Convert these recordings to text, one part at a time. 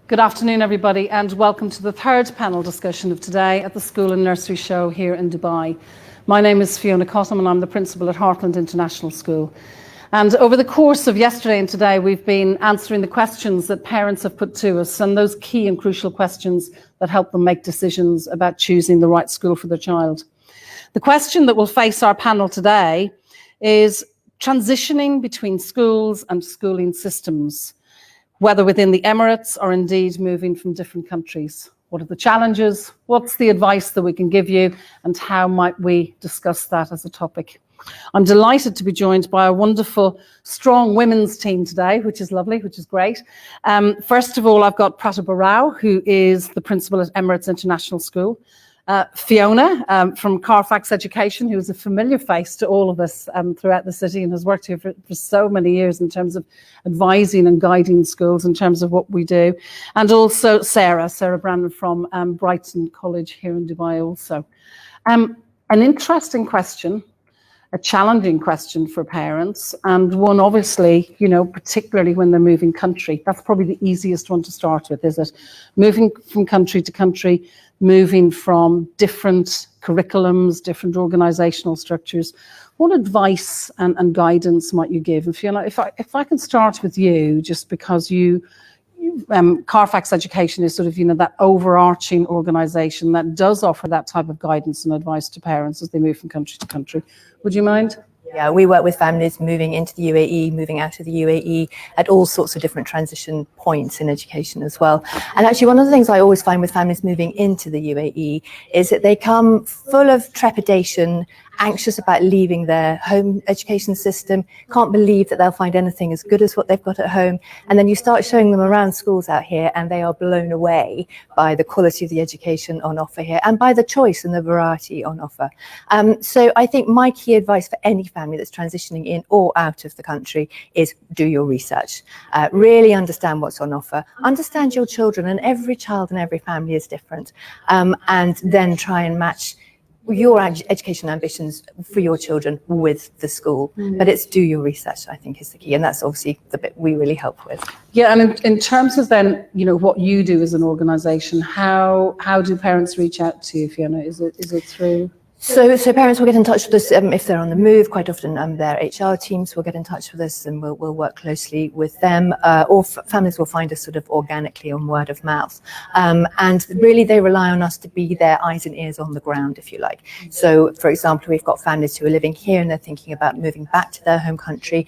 Good afternoon, everybody, and welcome to the third panel discussion of today at the School and Nursery Show here in Dubai. My name is Fiona Cottam and I'm the principal at Hartland International School. And over the course of yesterday and today, we've been answering the questions that parents have put to us, and those key and crucial questions that help them make decisions about choosing the right school for their child. The question that will face our panel today is transitioning between schools and schooling systems, whether within the Emirates or indeed moving from different countries. What are the challenges? What's the advice that we can give you? And how might we discuss that as a topic? I'm delighted to be joined by a wonderful, strong women's team today, which is lovely, which is great. First of all, I've got Pratibha, who is the principal at Emirates International School. Fiona from Carfax Education, who is a familiar face to all of us throughout the city and has worked here for so many years in terms of advising and guiding schools in terms of what we do. And also Sarah Brannon from Brighton College here in Dubai also. An interesting question, a challenging question for parents, and one obviously, particularly when they're moving country. That's probably the easiest one to start with, is it? Moving from country to country, moving from different curriculums, different organisational structures. What advice and guidance might you give? And Fiona, if I can start with you, just because Carfax Education is sort of, that overarching organisation that does offer that type of guidance and advice to parents as they move from country to country. Would you mind? Yeah, we work with families moving into the UAE, moving out of the UAE at all sorts of different transition points in education as well. And actually, one of the things I always find with families moving into the UAE is that they come full of trepidation, anxious about leaving their home education system, can't believe that they'll find anything as good as what they've got at home. And then you start showing them around schools out here and they are blown away by the quality of the education on offer here and by the choice and the variety on offer. So I think my key advice for any family that's transitioning in or out of the country is do your research. Really understand what's on offer. Understand your children, and every child and every family is different. And then try and match your education ambitions for your children with the school. But it's do your research, I think, is the key. And that's obviously the bit we really help with. Yeah, and in terms of then, what you do as an organisation, how do parents reach out to you, Fiona? Is it through? So parents will get in touch with us if they're on the move. Quite often their HR teams will get in touch with us and we'll work closely with them, or families will find us sort of organically on word of mouth. And really they rely on us to be their eyes and ears on the ground, if you like. So for example, we've got families who are living here and they're thinking about moving back to their home country.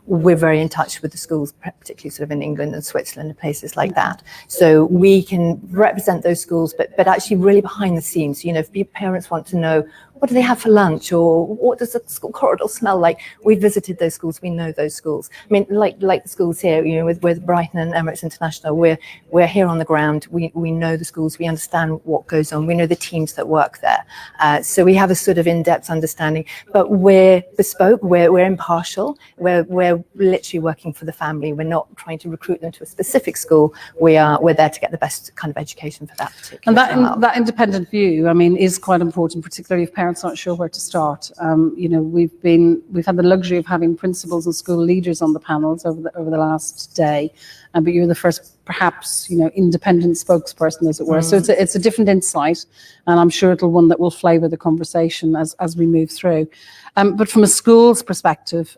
We're very in touch with the schools, particularly sort of in England and Switzerland and places like that. So we can represent those schools, but actually really behind the scenes. If parents want to know what do they have for lunch, or what does the school corridor smell like? We've visited those schools, we know those schools. I mean, like the schools here, with Brighton and Emirates International, we're here on the ground. We know the schools, we understand what goes on, we know the teams that work there. So we have a sort of in-depth understanding, but we're bespoke, we're impartial, we're literally working for the family. We're not trying to recruit them to a specific school. We're there to get the best kind of education for that particular child. And that independent view, is quite important, particularly if parents aren't sure where to start. We've had the luxury of having principals and school leaders on the panels over the last day, but you're the first, perhaps, independent spokesperson, as it were. So it's a different insight, and I'm sure it'll one that will flavour the conversation as we move through. But from a school's perspective,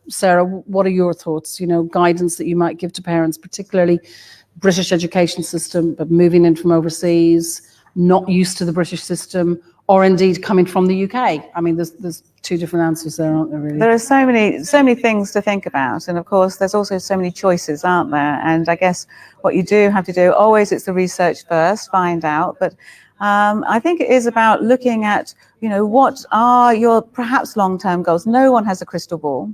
Sarah, what are your thoughts? Guidance that you might give to parents, particularly British education system, but moving in from overseas, not used to the British system, or indeed coming from the UK? There's two different answers there, aren't there, really? There are so many things to think about. And of course, there's also so many choices, aren't there? And I guess what you do have to do, always it's the research first, find out. But I think it is about looking at, what are your perhaps long-term goals. No one has a crystal ball.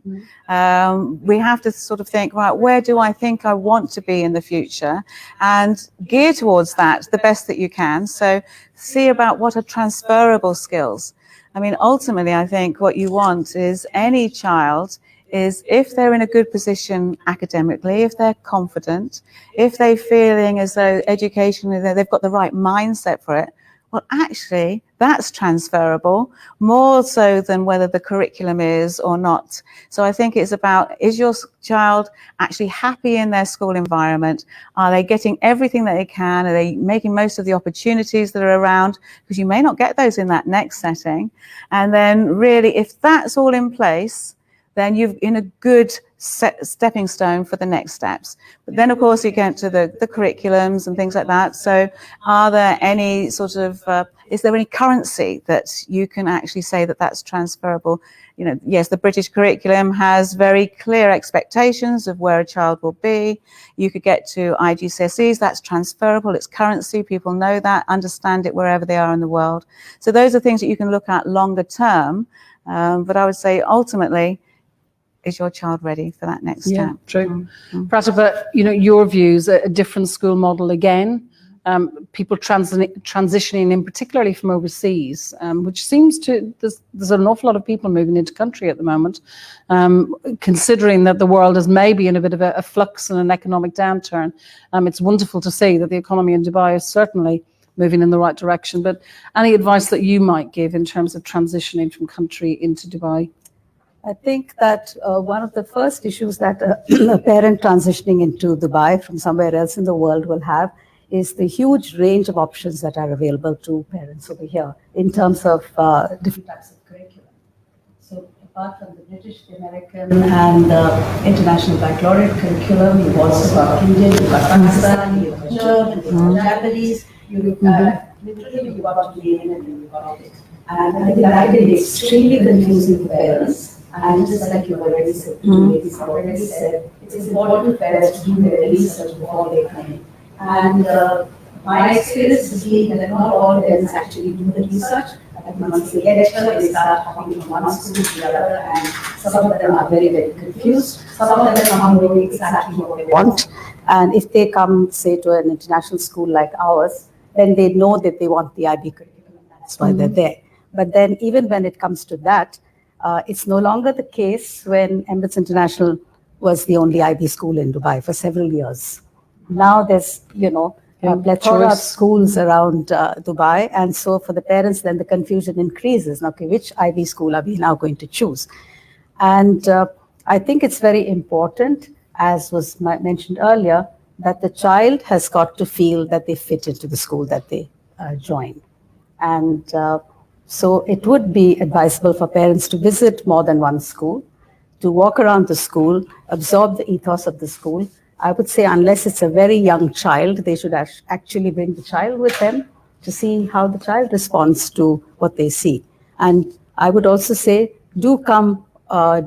We have to sort of think, right, where do I think I want to be in the future, and gear towards that the best that you can. So see about what are transferable skills. Ultimately, I think what you want is any child is, if they're in a good position academically, if they're confident, if they're feeling as though education, they've got the right mindset for it, well, actually, that's transferable more so than whether the curriculum is or not. So I think it's about, is your child actually happy in their school environment? Are they getting everything that they can? Are they making most of the opportunities that are around? Because you may not get those in that next setting. And then really, if that's all in place, then you're in a good stepping stone for the next steps. But then, of course, you get to the curriculums and things like that. So are there any sort of, is there any currency that you can actually say that that's transferable? You know, yes, the British curriculum has very clear expectations of where a child will be. You could get to IGCSEs, that's transferable, it's currency, people know that, understand it wherever they are in the world. So those are things that you can look at longer term. But I would say ultimately, is your child ready for that next step? Yeah, true. Pratibha, you know, your views, a different school model again, people transitioning in, particularly from overseas, which seems to, there's an awful lot of people moving into country at the moment, considering that the world is maybe in a bit of a flux and an economic downturn. It's wonderful to see that the economy in Dubai is certainly moving in the right direction. But any advice that you might give in terms of transitioning from country into Dubai? I think that one of the first issues that a parent transitioning into Dubai from somewhere else in the world will have is the huge range of options that are available to parents over here in terms of different types of curriculum. So apart from the British, the American, and international baccalaureate curriculum, you've also got Indian, you've got Pakistani, you've got German, you've got Japanese, you've got Korean, and you've got it. And I think that can be extremely confusing for parents. And just like you already said, it's important for parents to do their research before they come in. And my experience has been that not all parents actually do the research. And once they get here, they start hopping from one school to the other, and some of them are very, very confused. Some of them are knowing exactly what they want. And if they come, say, to an international school like ours, then they know that they want the IB curriculum, and that's why they're there. But then even when it comes to that, it's no longer the case when Emirates International was the only IB school in Dubai for several years. Now there's, a plethora of schools around Dubai, and so for the parents, then the confusion increases. Okay, which IB school are we now going to choose? And I think it's very important, as was mentioned earlier, that the child has got to feel that they fit into the school that they join. And so it would be advisable for parents to visit more than one school, to walk around the school, absorb the ethos of the school. I would say unless it's a very young child, they should actually bring the child with them to see how the child responds to what they see. And I would also say, do come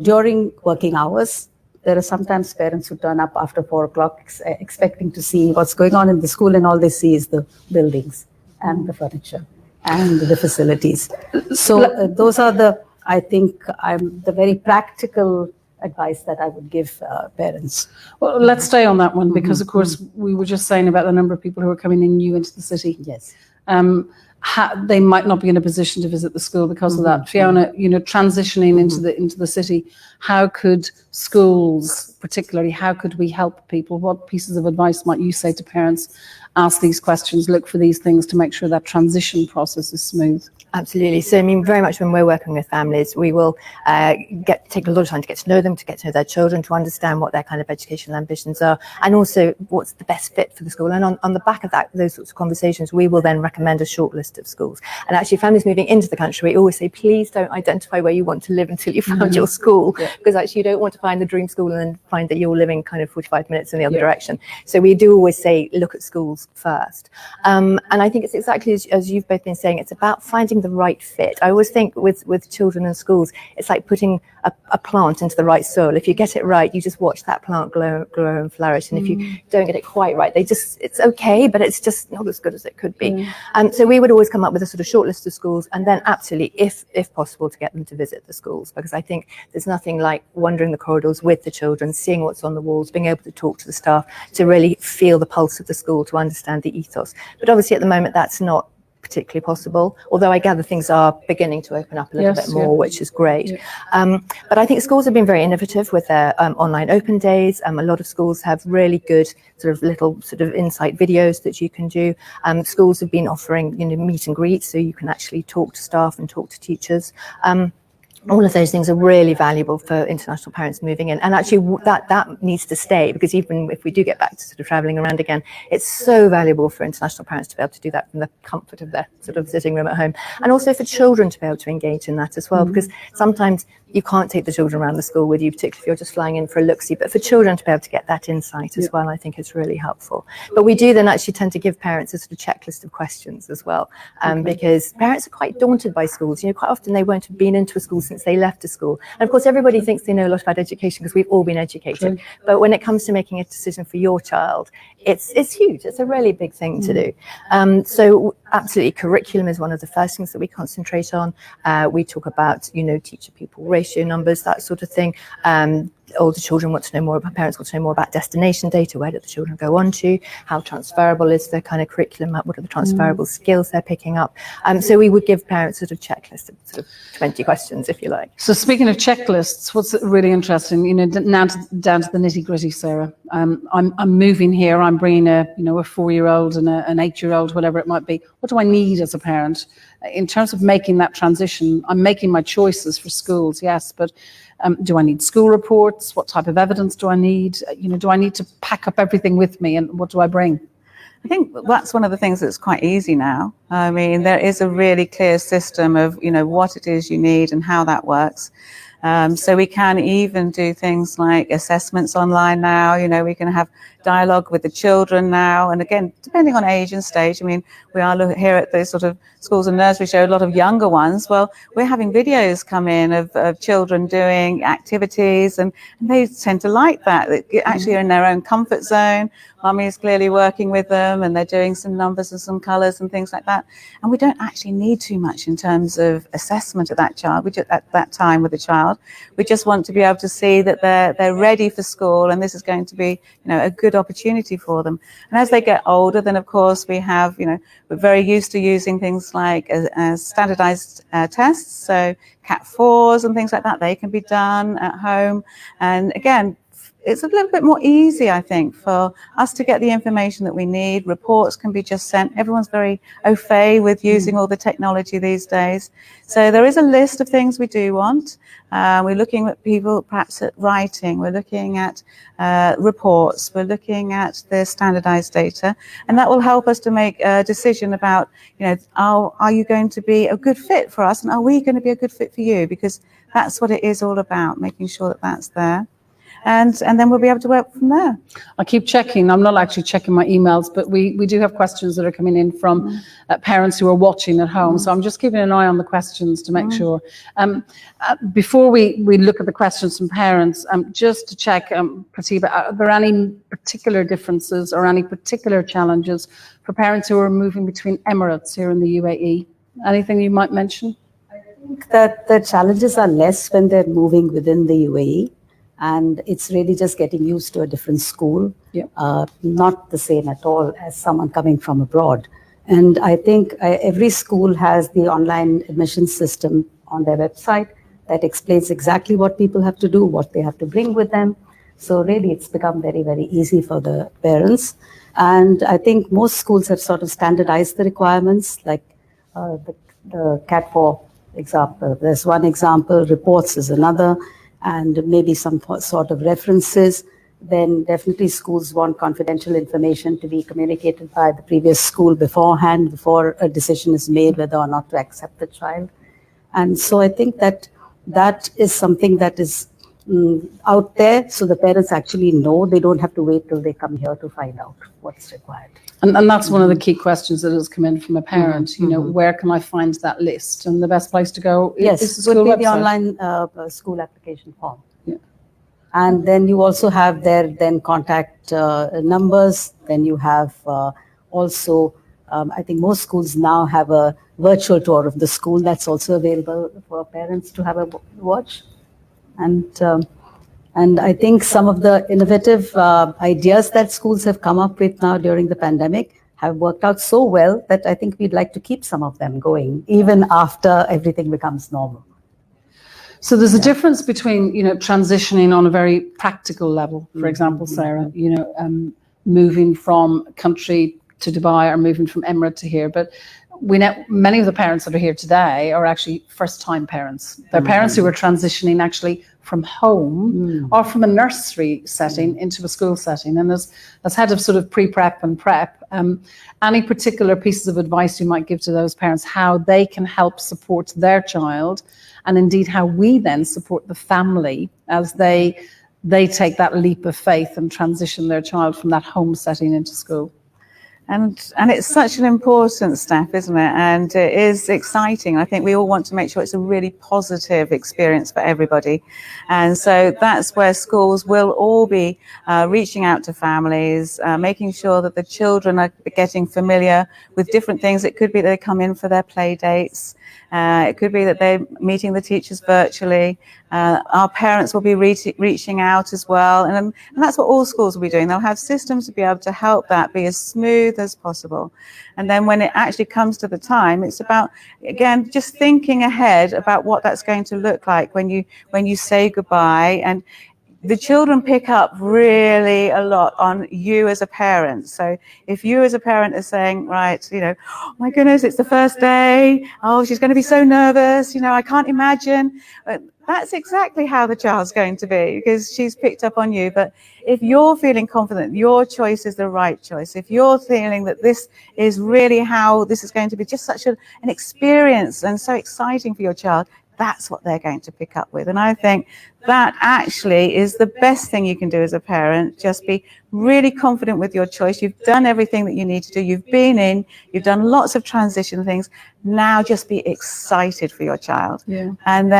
during working hours. There are sometimes parents who turn up after 4 o'clock expecting to see what's going on in the school, and all they see is the buildings and the furniture and the facilities. So those are the very practical advice that I would give parents. Well, let's stay on that one, because of course we were just saying about the number of people who are coming in new into the city. Yes. They might not be in a position to visit the school because of that. Fiona, transitioning into the city, how could schools, particularly, how could we help people? What pieces of advice might you say to parents? Ask these questions, look for these things to make sure that transition process is smooth. Absolutely. So, very much when we're working with families, we will take a lot of time to get to know them, to get to know their children, to understand what their kind of educational ambitions are, and also what's the best fit for the school. And on the back of that, those sorts of conversations, we will then recommend a short list of schools. And actually, families moving into the country, we always say, please don't identify where you want to live until you found your school, because actually you don't want to find the dream school and then find that you're living kind of 45 minutes in the other direction. So we do always say, look at schools first. And I think it's exactly as you've both been saying, it's about finding the right fit. I always think with children and schools, it's like putting a plant into the right soil. If you get it right, you just watch that plant grow and flourish. And if you don't get it quite right, it's okay, but it's just not as good as it could be. So we would always come up with a sort of short list of schools, and then absolutely, if possible, to get them to visit the schools, because I think there's nothing like wandering the corridors with the children, seeing what's on the walls, being able to talk to the staff, to really feel the pulse of the school, to understand the ethos. But obviously at the moment that's not particularly possible, although I gather things are beginning to open up a little bit more, which is great. But I think schools have been very innovative with their online open days. A lot of schools have really good sort of little sort of insight videos that you can do. Schools have been offering, meet and greet, so you can actually talk to staff and talk to teachers. All of those things are really valuable for international parents moving in, and actually that needs to stay, because even if we do get back to sort of travelling around again, it's so valuable for international parents to be able to do that from the comfort of their sort of sitting room at home, and also for children to be able to engage in that as well, because sometimes you can't take the children around the school with you, particularly if you're just flying in for a look-see, but for children to be able to get that insight as well, I think is really helpful. But we do then actually tend to give parents a sort of checklist of questions as well, because parents are quite daunted by schools. Quite often they won't have been into a school since they left a school. And of course, everybody thinks they know a lot about education because we've all been educated. But when it comes to making a decision for your child, it's huge. It's a really big thing to do. So absolutely, curriculum is one of the first things that we concentrate on. We talk about, teacher-pupil ratio numbers, that sort of thing. Older children want to know more about, parents want to know more about destination data. Where do the children go on to? How transferable is the kind of curriculum? What are the transferable skills they're picking up? So we would give parents sort of checklists of sort of 20 questions, if you like. So speaking of checklists, what's really interesting, now down to the nitty gritty, Sarah. I'm moving here. I'm bringing a 4-year-old and an 8-year-old, whatever it might be. What do I need as a parent in terms of making that transition? I'm making my choices for schools, yes, but do I need school reports? What type of evidence do I need? Do I need to pack up everything with me, and what do I bring? I think that's one of the things that's quite easy now. I mean, there is a really clear system of, what it is you need and how that works. So we can even do things like assessments online now. We can have dialogue with the children now. And again, depending on age and stage, I mean, we are here at the sort of schools and nursery show, a lot of younger ones. Well, we're having videos come in of children doing activities, and they tend to like that. They actually are in their own comfort zone. Mummy is clearly working with them, and they're doing some numbers and some colours and things like that. And we don't actually need too much in terms of assessment of that child. At that time with the child, we just want to be able to see that they're ready for school, and this is going to be, a good opportunity for them. And as they get older, then of course we have, we're very used to using things like as standardized tests. So Cat4s and things like that, they can be done at home. And again, it's a little bit more easy, I think, for us to get the information that we need. Reports can be just sent. Everyone's very au fait with using all the technology these days. So there is a list of things we do want. We're looking at people perhaps at writing. We're looking at reports. We're looking at the standardized data. And that will help us to make a decision about, are you going to be a good fit for us? And are we going to be a good fit for you? Because that's what it is all about, making sure that that's there. And then we'll be able to work from there. I keep checking. I'm not actually checking my emails, but we do have questions that are coming in from parents who are watching at home. So I'm just keeping an eye on the questions to make sure. Before we look at the questions from parents, just to check, Pratibha, are there any particular differences or any particular challenges for parents who are moving between Emirates here in the UAE? Anything you might mention? I think that the challenges are less when they're moving within the UAE. And it's really just getting used to a different school, not the same at all as someone coming from abroad. And I think every school has the online admission system on their website that explains exactly what people have to do, what they have to bring with them. So really, it's become very, very easy for the parents. And I think most schools have sort of standardized the requirements, like the Cat4 example. There's one example, reports is another, and maybe some sort of references. Then definitely schools want confidential information to be communicated by the previous school beforehand, before a decision is made whether or not to accept the child. And so I think that is something that is out there, so the parents actually know. They don't have to wait till they come here to find out what's required. And that's one of the key questions that has come in from a parent. Where can I find that list? And the best place to go is the school would be website. the online school application form. Yeah. And then you also have their contact numbers. Then you have also, I think most schools now have a virtual tour of the school that's also available for parents to have a watch. And I think some of the innovative ideas that schools have come up with now during the pandemic have worked out so well that I think we'd like to keep some of them going even after everything becomes normal. So there's a difference between, transitioning on a very practical level, for example, Sarah, moving from country to Dubai or moving from Emirates to here. But we know many of the parents that are here today are actually first-time parents. They're parents who are transitioning actually from home or from a nursery setting into a school setting. And as head of sort of pre-prep and prep, any particular pieces of advice you might give to those parents, how they can help support their child, and indeed how we then support the family as they take that leap of faith and transition their child from that home setting into school? And it's such an important step, isn't it? And it is exciting. I think we all want to make sure it's a really positive experience for everybody. And so that's where schools will all be reaching out to families, making sure that the children are getting familiar with different things. It could be that they come in for their play dates. It could be that they're meeting the teachers virtually. Our parents will be reaching out as well. And that's what all schools will be doing. They'll have systems to be able to help that be as smooth as possible. And then when it actually comes to the time, it's about, again, just thinking ahead about what that's going to look like when you say goodbye. And the children pick up really a lot on you as a parent. So if you as a parent are saying, right, oh my goodness, it's the first day. Oh, she's going to be so nervous. I can't imagine. But that's exactly how the child's going to be, because she's picked up on you. But if you're feeling confident, your choice is the right choice. If you're feeling that this is really how this is going to be just such an experience and so exciting for your child, that's what they're going to pick up with. And I think that actually is the best thing you can do as a parent. Just be really confident with your choice. You've done everything that you need to do. You've been in, you've done lots of transition things. Now just be excited for your child. Yeah. And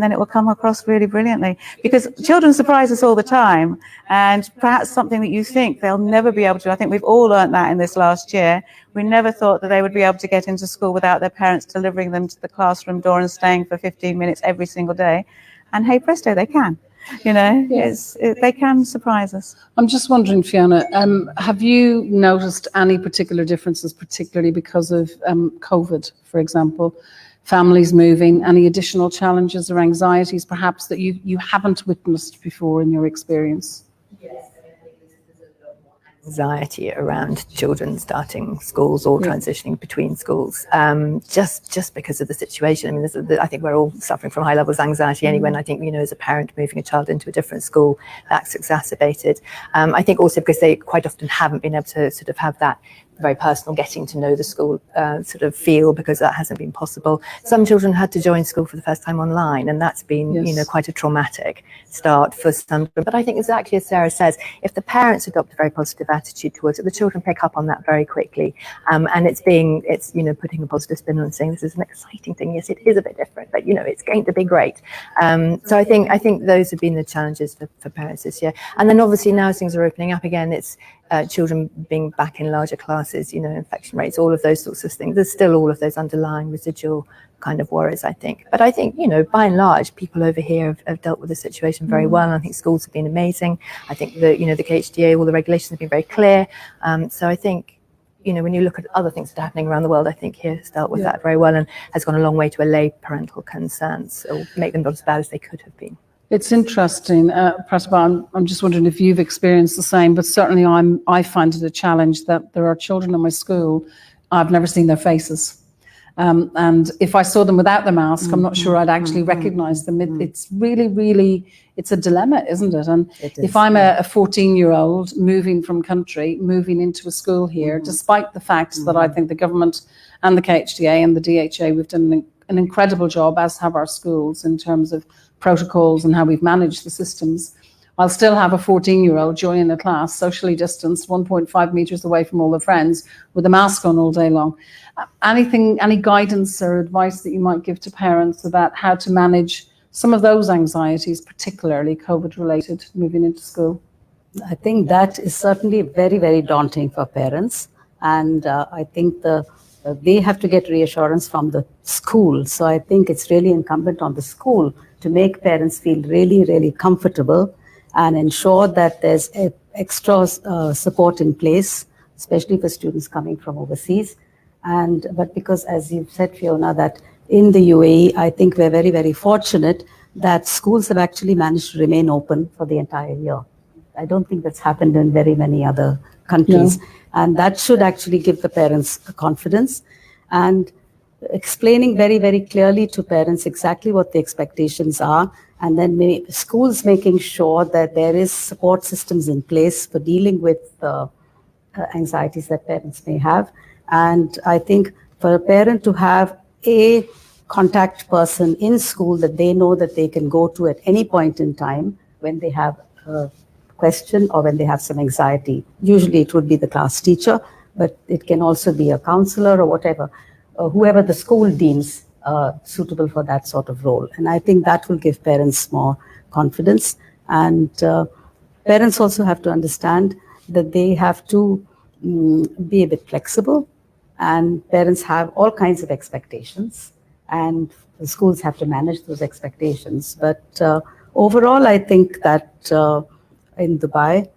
then it will come across really brilliantly, because children surprise us all the time, and perhaps something that you think they'll never be able to. I think we've all learned that in this last year. We never thought that they would be able to get into school without their parents delivering them to the classroom door and staying for 15 minutes every single day. And hey presto, they can. They can surprise us. I'm just wondering, Fiona, have you noticed any particular differences, particularly because of COVID, for example? Families moving, any additional challenges or anxieties perhaps that you haven't witnessed before in your experience? Yes, I think there's a lot more anxiety around children starting schools or transitioning between schools, just because of the situation. I mean, I think we're all suffering from high levels of anxiety anyway, and I think, as a parent moving a child into a different school, that's exacerbated. I think also because they quite often haven't been able to sort of have that very personal getting to know the school sort of feel, because that hasn't been possible. Some children had to join school for the first time online, and that's been quite a traumatic start for some. But I think exactly as Sarah says, if the parents adopt a very positive attitude towards it, the children pick up on that very quickly, and it's putting a positive spin on and saying this is an exciting thing. Yes, it is a bit different, but it's going to be great. So I think those have been the challenges for parents this year. And then obviously now as things are opening up again, it's children being back in larger classes, infection rates, all of those sorts of things. There's still all of those underlying residual kind of worries, I think. But I think, by and large, people over here have dealt with the situation very well. And I think schools have been amazing. I think the KHDA, all the regulations have been very clear. So I think, when you look at other things that are happening around the world, I think here has dealt with that very well and has gone a long way to allay parental concerns or make them not as bad as they could have been. It's interesting, Pratibha, I'm just wondering if you've experienced the same, but certainly I find it a challenge that there are children in my school, I've never seen their faces. And if I saw them without the mask, I'm not sure I'd actually recognize them. It's really, it's a dilemma, isn't it? And if I'm a 14-year-old moving from country, moving into a school here, despite the fact that I think the government and the KHDA and the DHA, we've done an incredible job, as have our schools, in terms of protocols and how we've managed the systems, I'll still have a 14-year-old joining a class, socially distanced, 1.5 meters away from all their friends, with a mask on all day long. Any guidance or advice that you might give to parents about how to manage some of those anxieties, particularly COVID-related, moving into school? I think that is certainly very, very daunting for parents. And I think they have to get reassurance from the school. So I think it's really incumbent on the school to make parents feel really, really comfortable and ensure that there's extra support in place especially for students coming from overseas. But because, as you've said, Fiona, that in the UAE, I think we're very, very fortunate that schools have actually managed to remain open for the entire year. I don't think that's happened in very many other countries. No. And that should actually give the parents confidence, and explaining very, very clearly to parents exactly what the expectations are, and then schools making sure that there is support systems in place for dealing with anxieties that parents may have. And I think for a parent to have a contact person in school that they know that they can go to at any point in time when they have a question or when they have some anxiety. Usually it would be the class teacher, but it can also be a counselor or whatever, whoever the school deems suitable for that sort of role. And I think that will give parents more confidence. And parents also have to understand that they have to be a bit flexible, and parents have all kinds of expectations, and the schools have to manage those expectations. But overall, I think that in Dubai,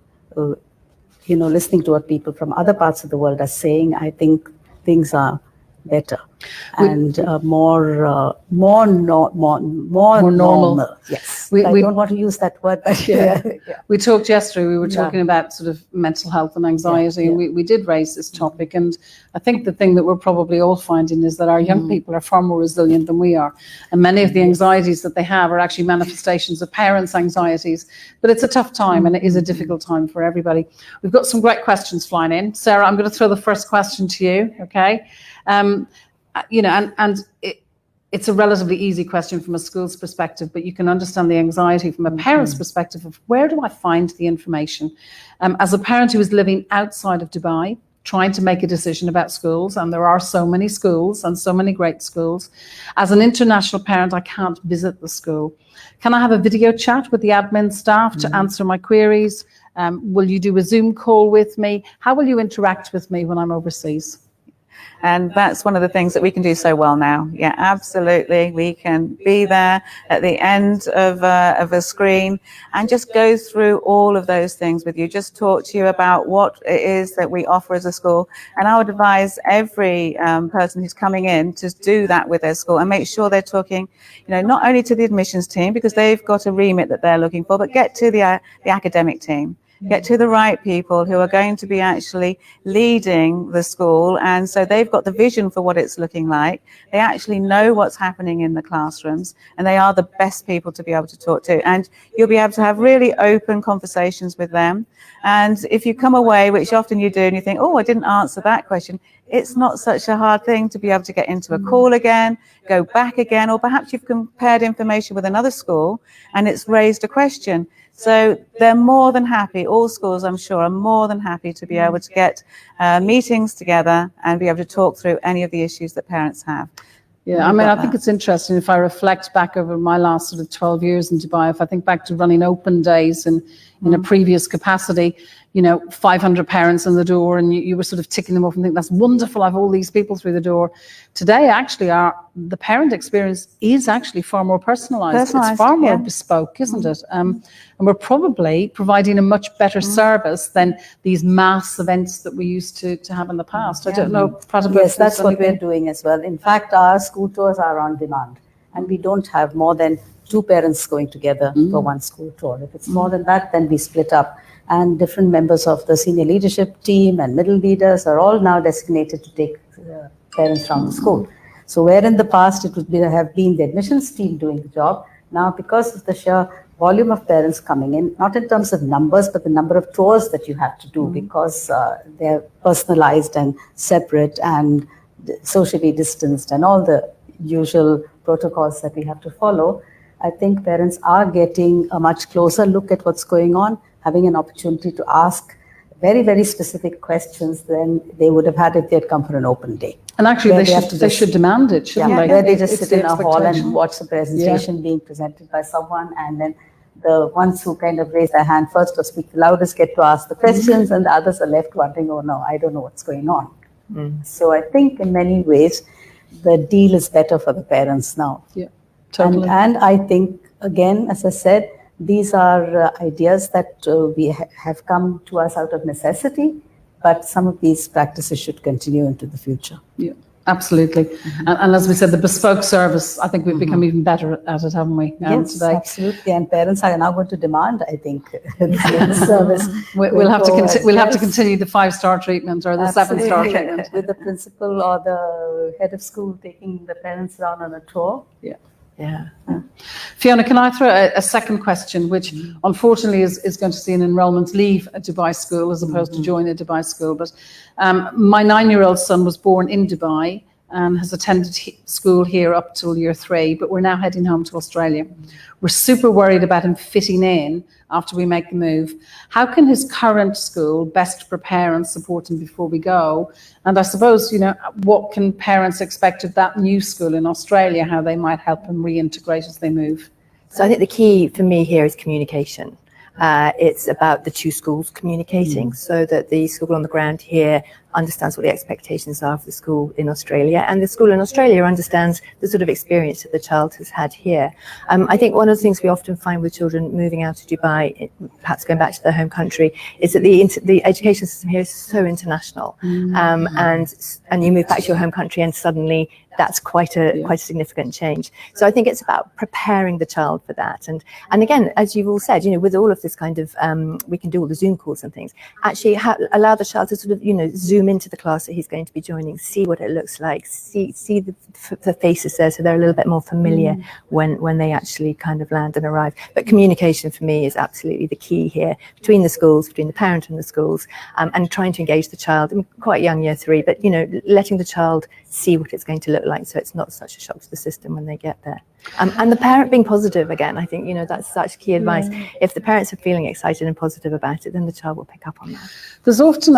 listening to what people from other parts of the world are saying, I think things are better and more normal. Yes, I don't want to use that word, but yeah. We talked yesterday. We were talking about sort of mental health and anxiety, and we did raise this topic. And I think the thing that we're probably all finding is that our young people are far more resilient than we are, and many of the anxieties that they have are actually manifestations of parents' anxieties. But it's a tough time, and it is a difficult time for everybody. We've got some great questions flying in. Sarah, I'm going to throw the first question to you. Okay. It's a relatively easy question from a school's perspective, but you can understand the anxiety from a parent's perspective of where do I find the information? As a parent who is living outside of Dubai, trying to make a decision about schools, and there are so many schools and so many great schools. As an international parent, I can't visit the school. Can I have a video chat with the admin staff to answer my queries? Will you do a Zoom call with me? How will you interact with me when I'm overseas? And that's one of the things that we can do so well now. Yeah, absolutely. We can be there at the end of a screen and just go through all of those things with you, just talk to you about what it is that we offer as a school. And I would advise every person who's coming in to do that with their school and make sure they're talking, not only to the admissions team, because they've got a remit that they're looking for, but get to the academic team. Get to the right people who are going to be actually leading the school. And so they've got the vision for what it's looking like. They actually know what's happening in the classrooms, and they are the best people to be able to talk to. And you'll be able to have really open conversations with them. And if you come away, which often you do, and you think, oh, I didn't answer that question, it's not such a hard thing to be able to get into a call again, go back again, or perhaps you've compared information with another school and it's raised a question. So they're more than happy, all schools I'm sure are more than happy to be able to get meetings together and be able to talk through any of the issues that parents have. Yeah, I think it's interesting. If I reflect back over my last sort of 12 years in Dubai, if I think back to running open days in a previous capacity, 500 parents in the door, and you were sort of ticking them off and think, that's wonderful, I have all these people through the door. Today, actually, the parent experience is actually far more personalised. It's far more bespoke, isn't it? And we're probably providing a much better service than these mass events that we used to have in the past. I don't know, Pratibha. Yes, that's what we're doing as well. In fact, our school tours are on demand, and we don't have more than 2 parents going together for one school tour. If it's more than that, then we split up. And different members of the senior leadership team and middle leaders are all now designated to take parents around the school. So where in the past it would have been the admissions team doing the job, now because of the sheer volume of parents coming in, not in terms of numbers, but the number of tours that you have to do, because they're personalized and separate and socially distanced and all the usual protocols that we have to follow, I think parents are getting a much closer look at what's going on, having an opportunity to ask very, very specific questions than they would have had if they had come for an open day. And actually, they should demand it, shouldn't they? Where they just sit in a hall and watch the presentation being presented by someone, and then the ones who kind of raise their hand first or speak the loudest get to ask the questions, and the others are left wondering, oh no, I don't know what's going on. So I think in many ways, the deal is better for the parents now. Yeah, totally. And I think, again, as I said, these are ideas that we have come to us out of necessity, but some of these practices should continue into the future. Yeah, absolutely. And as we said, the bespoke service, I think we've become even better at it, haven't we? Yes, today. absolutely. And parents are now going to demand, I think, the service. We'll have to Yes. continue the 5-star treatment or the 7-star Absolutely. treatment. With the principal or the head of school taking the parents down on a tour. Yeah. Yeah. Fiona, can I throw a second question, which unfortunately is going to see an enrolment leave a Dubai school as opposed to join a Dubai school. But my 9-year-old son was born in Dubai and has attended school here up till year 3, but we're now heading home to Australia. We're super worried about him fitting in after we make the move. How can his current school best prepare and support him before we go? And I suppose, what can parents expect of that new school in Australia, how they might help him reintegrate as they move? So I think the key for me here is communication. It's about the two schools communicating so that the school on the ground here understands what the expectations are of the school in Australia, and the school in Australia understands the sort of experience that the child has had here. I think one of the things we often find with children moving out of Dubai, perhaps going back to their home country, is that the education system here is so international, and you move back to your home country and suddenly that's quite a significant change. So I think it's about preparing the child for that. And again, as you've all said, with all of this kind of, we can do all the Zoom calls and things, actually allow the child to sort of, zoom into the class that he's going to be joining, see what it looks like, see the faces there, so they're a little bit more familiar when they actually kind of land and arrive. But communication for me is absolutely the key here, between the schools, between the parent and the schools, and trying to engage the child. I'm quite young, year 3, but, letting the child see what it's going to look like, so it's not such a shock to the system when they get there. And the parent being positive again, I think, that's such key advice. If the parents are feeling excited and positive about it, then the child will pick up on that. There's often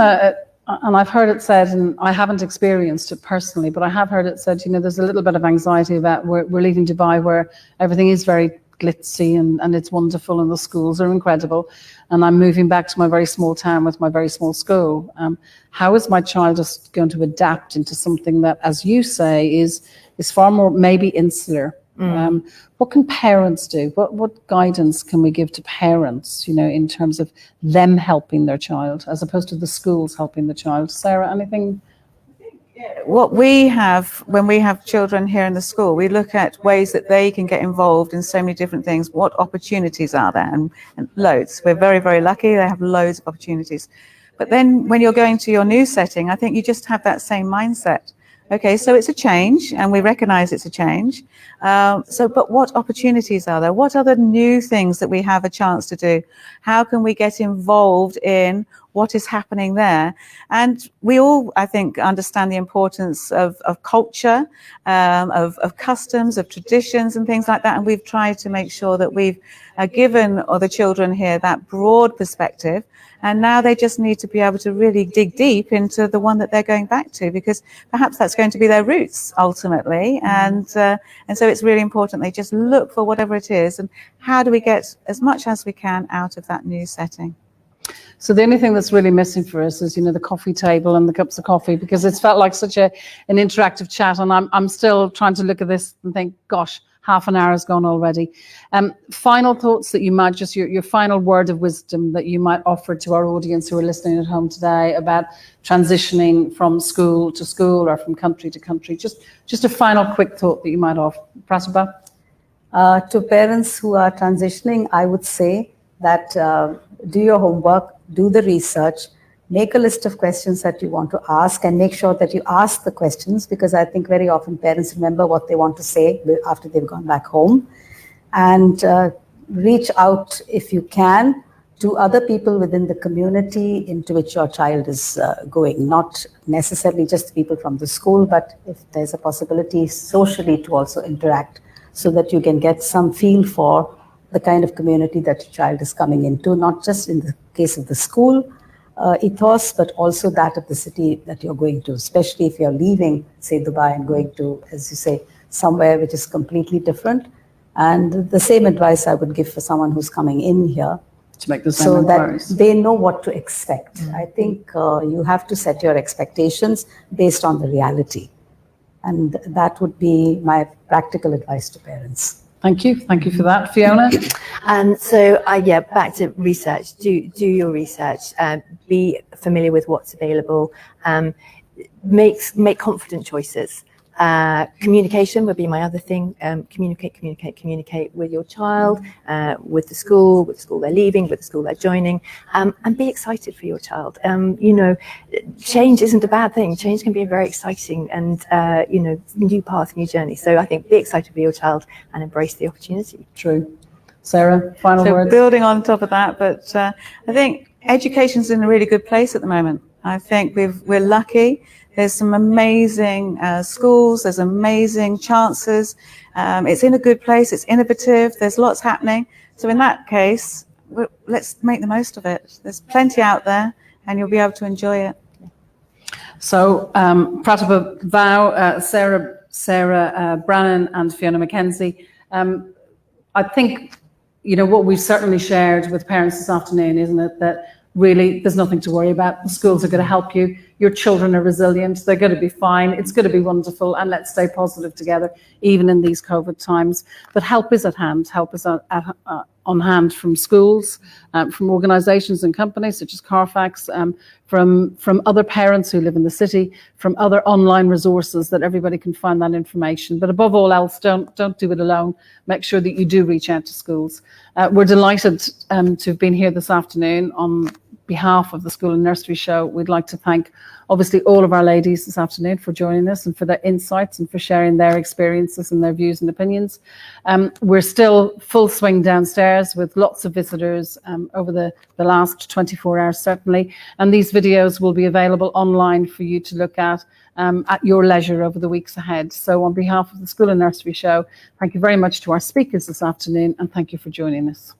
and I've heard it said, and I haven't experienced it personally, but I have heard it said, there's a little bit of anxiety about we're leaving Dubai where everything is very glitzy and it's wonderful and the schools are incredible, and I'm moving back to my very small town with my very small school. How is my child just going to adapt into something that, as you say, is far more maybe insular? What can parents do? What guidance can we give to parents, in terms of them helping their child as opposed to the schools helping the child? Sarah, anything? What we have, when we have children here in the school, we look at ways that they can get involved in so many different things. What opportunities are there? And loads. We're very, very lucky. They have loads of opportunities. But then when you're going to your new setting, I think you just have that same mindset. Okay, so it's a change, and we recognize it's a change. But what opportunities are there? What are the new things that we have a chance to do? How can we get involved in what is happening there? And we all, I think, understand the importance of culture, of customs, of traditions and things like that. And we've tried to make sure that we've given the children here that broad perspective. And now they just need to be able to really dig deep into the one that they're going back to, because perhaps that's going to be their roots ultimately. And so it's really important they just look for whatever it is, and how do we get as much as we can out of that new setting. So the only thing that's really missing for us is, the coffee table and the cups of coffee, because it's felt like such an interactive chat, and I'm still trying to look at this and think, gosh, half an hour has gone already. Final thoughts that you might, just your final word of wisdom that you might offer to our audience who are listening at home today about transitioning from school to school or from country to country. Just a final quick thought that you might offer. Pratibha? To parents who are transitioning, I would say that do your homework, do the research, make a list of questions that you want to ask, and make sure that you ask the questions, because I think very often parents remember what they want to say after they've gone back home. And reach out, if you can, to other people within the community into which your child is going, not necessarily just people from the school, but if there's a possibility socially to also interact, so that you can get some feel for the kind of community that your child is coming into, not just in the case of the school ethos, but also that of the city that you're going to, especially if you're leaving, say, Dubai and going to, as you say, somewhere which is completely different. And the same advice I would give for someone who's coming in here, to make the same so inquiries. that they know what to expect. I think you have to set your expectations based on the reality. And that would be my practical advice to parents. Thank you for that. Fiona? So, yeah, back to research. Do your research. Be familiar with what's available. Make confident choices. Communication would be my other thing. Communicate with your child, with the school they're leaving, with the school they're joining, and be excited for your child. Change isn't a bad thing. Change can be a very exciting and, new path, new journey. So I think be excited for your child and embrace the opportunity. True. Sarah, final words? Building on top of that, but I think education's in a really good place at the moment. I think we're lucky. There's some amazing schools, there's amazing chances. It's in a good place, it's innovative, there's lots happening. So in that case, let's make the most of it. There's plenty out there and you'll be able to enjoy it. So Pratibha, Vow, Sarah Brannon and Fiona Mackenzie, I think, what we've certainly shared with parents this afternoon, isn't it, that really there's nothing to worry about. The schools are going to help you. Your children are resilient. They're going to be fine. It's going to be wonderful. And let's stay positive together, even in these COVID times. But help is at hand. Help is on hand from schools, from organisations and companies such as Carfax, from other parents who live in the city, from other online resources that everybody can find that information. But above all else, don't do it alone. Make sure that you do reach out to schools. We're delighted to have been here this afternoon. On behalf of the School and Nursery Show, we'd like to thank obviously all of our ladies this afternoon for joining us and for their insights and for sharing their experiences and their views and opinions. We're still full swing downstairs with lots of visitors over the last 24 hours certainly, and these videos will be available online for you to look at your leisure over the weeks ahead. So on behalf of the School and Nursery Show, thank you very much to our speakers this afternoon and thank you for joining us.